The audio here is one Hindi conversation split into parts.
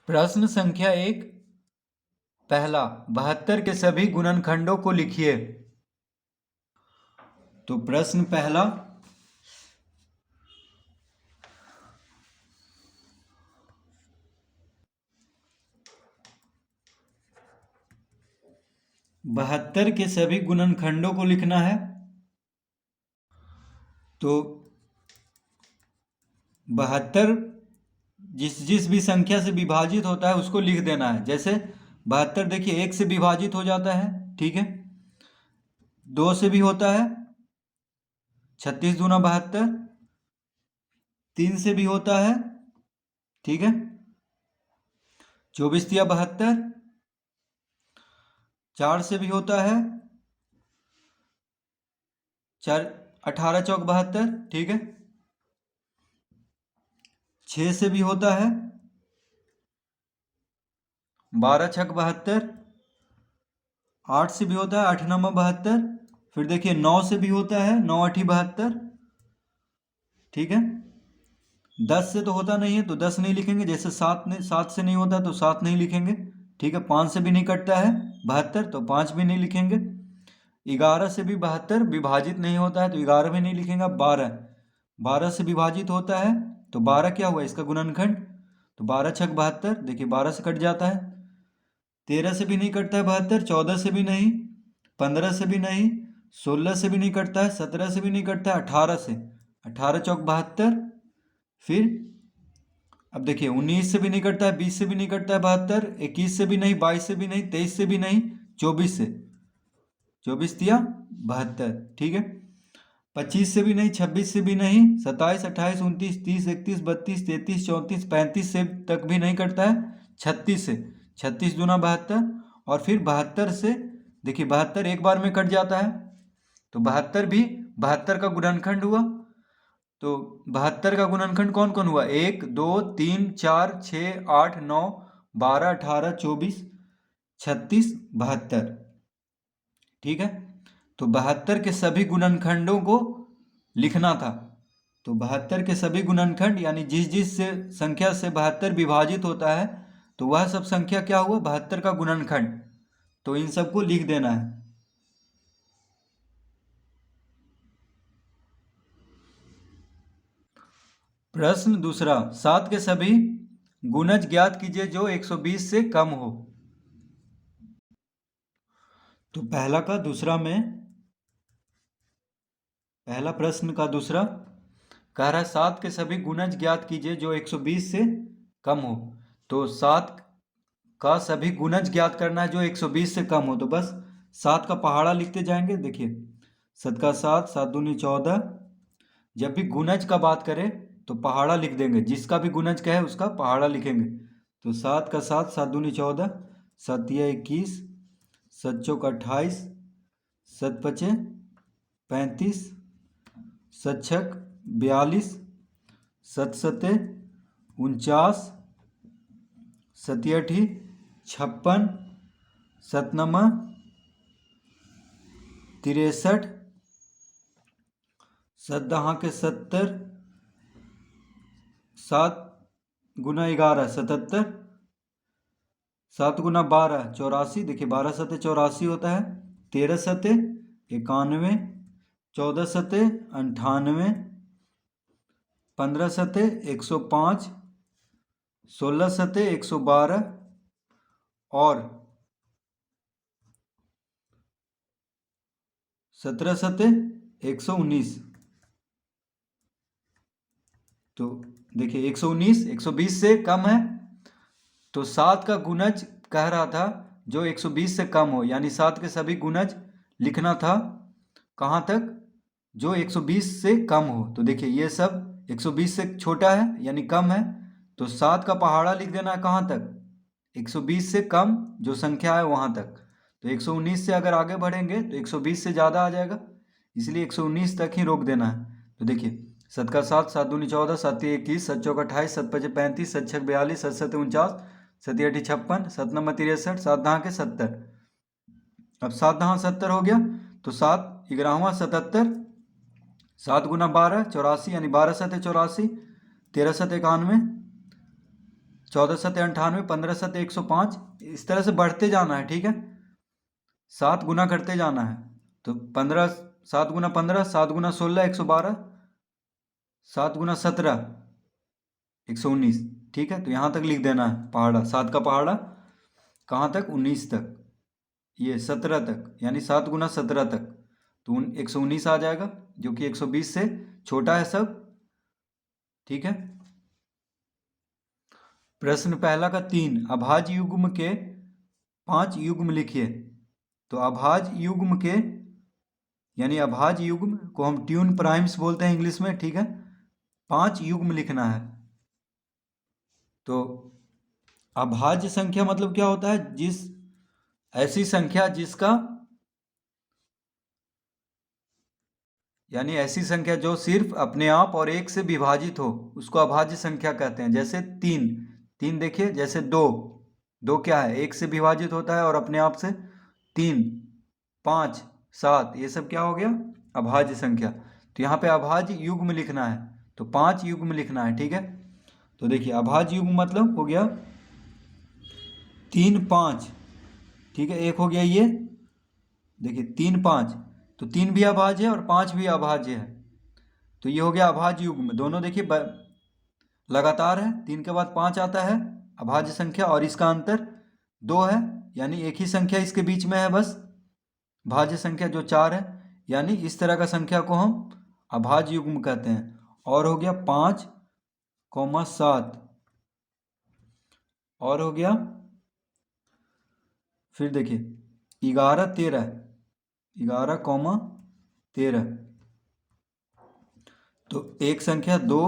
प्रश्न संख्या 1। पहला, 72 के सभी गुणनखंडों को लिखिए। तो प्रश्न पहला, बहत्तर के सभी गुणनखंडों को लिखना है। तो 72 जिस जिस भी संख्या से विभाजित होता है उसको लिख देना है। जैसे 72 देखिए 1 से विभाजित हो जाता है, ठीक है। 2 से भी होता है, 36 दूना 72। 3 से भी होता है, ठीक है, 24 तिया 72। 4 से भी होता है, 4 18 चौक 72, ठीक है। 6 से भी होता है, 12 छक 72। 8 से भी होता है, 8 नंबर 72। फिर देखिए 9 से भी होता है, 9 8 72, ठीक है। 10 से तो होता नहीं है तो 10 नहीं लिखेंगे। जैसे 7 से नहीं होता तो 7 नहीं लिखेंगे, ठीक है। 5 से भी नहीं कटता है 72 तो 5 भी नहीं लिखेंगे। 11 से भी 72 विभाजित नहीं होता है तो 11 भी नहीं लिखेंगे। 12 से विभाजित होता है तो 12 क्या हुआ इसका गुणनखंड, तो 12 छक 72, देखिए 12 से कट जाता है। 13 से भी नहीं कटता है 72, 14 से भी नहीं, 15 से भी नहीं, 16 से भी नहीं कटता है, 17 से भी नहीं कटता है, 18 से, 18 चौक 72। फिर अब देखिए 19 से भी नहीं कटता है, 20 से भी नहीं कटता है 72, 21 से भी नहीं, 22 से भी नहीं, 23 से भी नहीं, 24 से, 24 तिया 72, ठीक है। 25 से भी नहीं, 26 से भी नहीं, 27 28 29 30 31 32 33 34 35 से तक भी नहीं कटता है। 36 से, 36 दूना 72। और फिर 72 से देखिए 72 एक बार में कट जाता है तो 72 भी 72 का गुणनखंड हुआ। तो 72 का गुणनखंड कौन कौन हुआ, 1 2 3 4 6 8 9 12 18 24 36 72, ठीक है। तो 72 के सभी गुणनखंडों को लिखना था। तो 72 के सभी गुणनखंड यानी जिस जिस से संख्या से 72 विभाजित होता है तो वह सब संख्या क्या हुआ 72 का गुणनखंड। तो इन सबको लिख देना है। प्रश्न दूसरा, 7 के सभी गुणज ज्ञात कीजिए जो 120 से कम हो। तो पहला का दूसरा में, पहला प्रश्न का दूसरा कह रहा है 7 के सभी गुणज ज्ञात कीजिए जो 120 से कम हो। तो 7 का सभी गुणज ज्ञात करना है जो 120 से कम हो। तो बस 7 का पहाड़ा लिखते जाएंगे। देखिए 7 का 7, 7 दूनी 14। जब भी गुणज का बात करें तो पहाड़ा लिख देंगे, जिसका भी गुणज का है उसका पहाड़ा लिखेंगे। तो 7 का 7, 7 दूनी 14, 7 तिया 21, 7 चौक 28, 7 पचे 35, 7 छक 42, 7 सते 49, 7 अठी 56, 7 नमा 63, 7 दहा के 70, 7 गुना 11 77, 7 गुना 12 84। देखिए 12 सते 84 होता है। 13 सते 91, 14 सते 98, 15 सते 105, 16 सते 112 और 17 सते 119। तो देखिए 119 120 से कम है तो 7 का गुणज कह रहा था जो 120 से कम हो, यानी 7 के सभी गुणज लिखना था कहाँ तक, जो 120 से कम हो। तो देखिए ये सब 120 से छोटा है यानी कम है तो 7 का पहाड़ा लिख देना है कहाँ तक, 120 से कम जो संख्या है वहाँ तक। तो 119 से अगर आगे बढ़ेंगे तो 120 से ज़्यादा आ जाएगा, इसलिए 119 तक ही रोक देना है। तो देखिए 7 का 7, 7 दूनी 14, 7 तिया 21, 7 चौक 28, 7 पचे 35, 7 छक 42, 7 सते 49, 7 अठी 56, 7 नंबर 63, 7 दहा के 70। अब 7 दहा 70 हो गया तो 7 11वां 77, 7 गुना 12 84 यानी 12 सते 84, 13 सते 91, 14 7 98, 15 7 105, इस तरह से बढ़ते जाना है, ठीक है। 7 गुना करते जाना है, तो 15 7 गुना 15, 7 गुना 16 112, 7 गुना 17 119, ठीक है। तो यहाँ तक लिख देना है पहाड़ा, 7 का पहाड़ा कहाँ तक, 19 तक, ये 17 तक, यानी 7 गुना 17 तक, तो 119 आ जाएगा, जो कि 120 से छोटा है सब, ठीक है। प्रश्न पहला का 3, अभाज्य युग्म के 5 युग्म लिखिए। तो अभाज्य युग्म के, यानी अभाज्य युग्म को हम ट्यून प्राइम्स बोलते हैं इंग्लिश में, ठीक है। 5 युग्म लिखना है। तो अभाज्य संख्या मतलब क्या होता है, ऐसी संख्या जिसका, यानी ऐसी संख्या जो सिर्फ अपने आप और एक से विभाजित हो, उसको अभाज्य संख्या कहते हैं। जैसे 3 देखिए, जैसे 2 क्या है, एक से विभाजित होता है और अपने आप से, 3 5 7, ये सब क्या हो गया, अभाज्य संख्या। तो यहाँ पे अभाज्य युग्म लिखना है, तो 5 युग्म लिखना है, ठीक है। तो देखिए अभाज्य युग्म मतलब हो गया 3 5, ठीक है। एक हो गया ये, देखिए 3 5, तो 3 भी अभाज्य है और 5 भी अभाज्य है, तो ये हो गया अभाज्य युग्म। दोनों देखिए लगातार है, 3 के बाद 5 आता है अभाज्य संख्या, और इसका अंतर 2 है, यानी एक ही संख्या इसके बीच में है बस, भाज्य संख्या जो 4 है, यानी इस तरह का संख्या को हम अभाज्य युग्म कहते हैं। और हो गया 5 7, और हो गया, फिर देखिए 11 13, 11 13, तो एक संख्या 2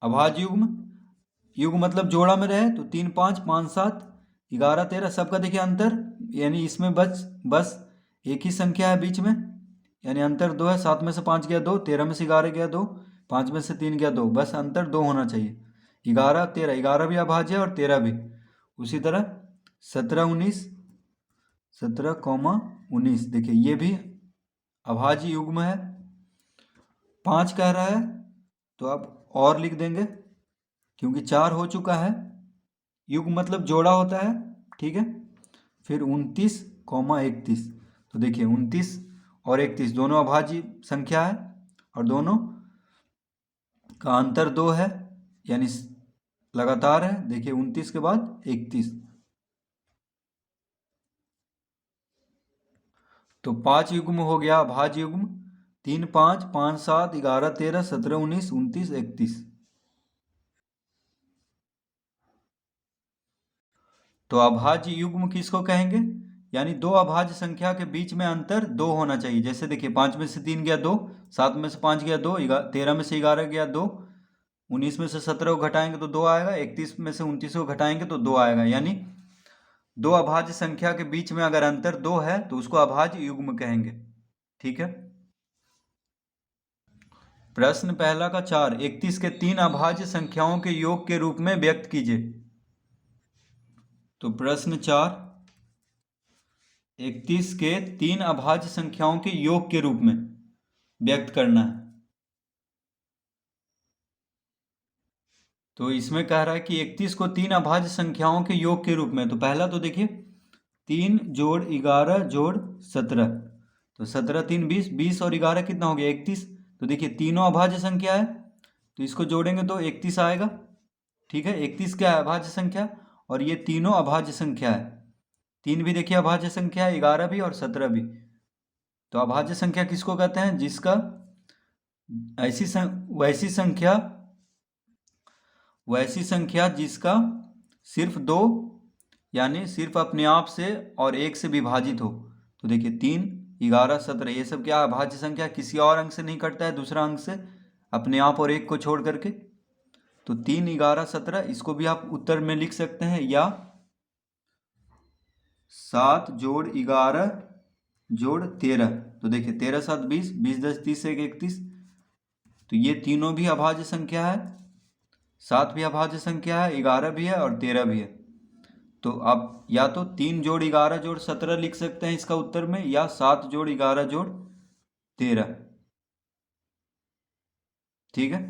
अभाज्य युग्म, युग्म मतलब जोड़ा में रहे, तो 3 5 5 7 11 13, सबका देखिए अंतर, यानी इसमें बस एक ही संख्या है बीच में, यानी अंतर 2 है। 7 में से 5 गया 2, 13 में से 11 गया 2, 5 में से 3 गया 2, बस अंतर 2 होना चाहिए। 11 13, 11 भी अभाज्य है और 13 भी। उसी तरह 17 19, 17 19, देखिए ये भी अभाज्य युग्म है। 5 कह रहा है, तो अब और लिख देंगे, क्योंकि 4 हो चुका है। युग्म मतलब जोड़ा होता है, ठीक है। फिर 29 31, तो देखिए 29 और 31 दोनों अभाज्य संख्या है, और दोनों का अंतर 2 है, यानी लगातार है। देखिए 29 के बाद 31, तो 5 युग्म हो गया अभाज्य युग्म, 3 5 5 7 11 13 17 19 29 31। तो अभाज्य युग्म किसको कहेंगे, यानी दो अभाज्य संख्या के बीच में अंतर 2 होना चाहिए। जैसे देखिए 5 में से 3 गया 2, 7 में से 5 गया 2, 13 में से 11 गया 2, 19 में से 17 को घटाएंगे तो 2 आएगा, 31 में से 29 को घटाएंगे तो 2 आएगा। यानी दो अभाज्य संख्या के बीच में अगर अंतर 2 है तो उसको अभाज्य युग्म कहेंगे, ठीक है। प्रश्न पहला का 4, 31 के 3 अभाज्य संख्याओं के योग के रूप में व्यक्त कीजिए। तो प्रश्न 4, 31 के 3 अभाज्य संख्याओं के योग के रूप में व्यक्त करना है। तो इसमें कह रहा है कि 31 को 3 अभाज्य संख्याओं के योग के रूप में, तो पहला तो देखिए 3 जोड़ 11 जोड़ 17, तो 17 3 20, 20 और 11 कितना हो गया 31। तो देखिए तीनों अभाज्य संख्या है, तो इसको जोड़ेंगे तो 31 आएगा, ठीक है। 31 क्या है, अभाज्य संख्या, और ये तीनों अभाज्य संख्या है। 3 भी देखिए अभाज्य संख्या है, 11 भी और 17 भी। तो अभाज्य संख्या किसको कहते हैं, जिसका वैसी संख्या जिसका सिर्फ 2, यानी सिर्फ अपने आप से और एक से विभाजित हो। तो देखिए 3 11 17, ये सब क्या अभाज्य संख्या, किसी और अंक से नहीं कटता है, दूसरा अंक से, अपने आप और एक को छोड़ करके। तो 3 11 17, इसको भी आप उत्तर में लिख सकते हैं, या 7 जोड़ 11 जोड़ 13, तो देखिए 13 7 20, 20 10 30 1 31, तो ये तीनों भी अभाज्य संख्या है। 7 भी अभाज्य संख्या है, 11 भी है और 13 भी है। तो आप या तो 3 जोड़ 11 जोड़ 17 लिख सकते हैं इसका उत्तर में, या 7 जोड़ 11 जोड़ 13, ठीक है।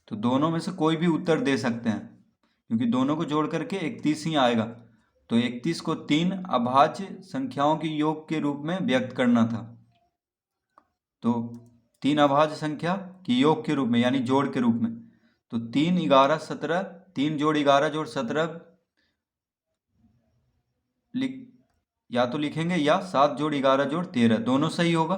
तो दोनों में से कोई भी उत्तर दे सकते हैं, क्योंकि दोनों को जोड़ करके 31 ही आएगा। तो 31 को 3 अभाज्य संख्याओं के योग के रूप में व्यक्त करना था। तो 3 अभाज्य संख्या की योग के रूप में यानी जोड़ के रूप में। तो 3 11 17, 3 जोड़ 11 जोड़ 17 या तो लिखेंगे या 7 जोड़ 11 जोड़ 13, दोनों सही होगा।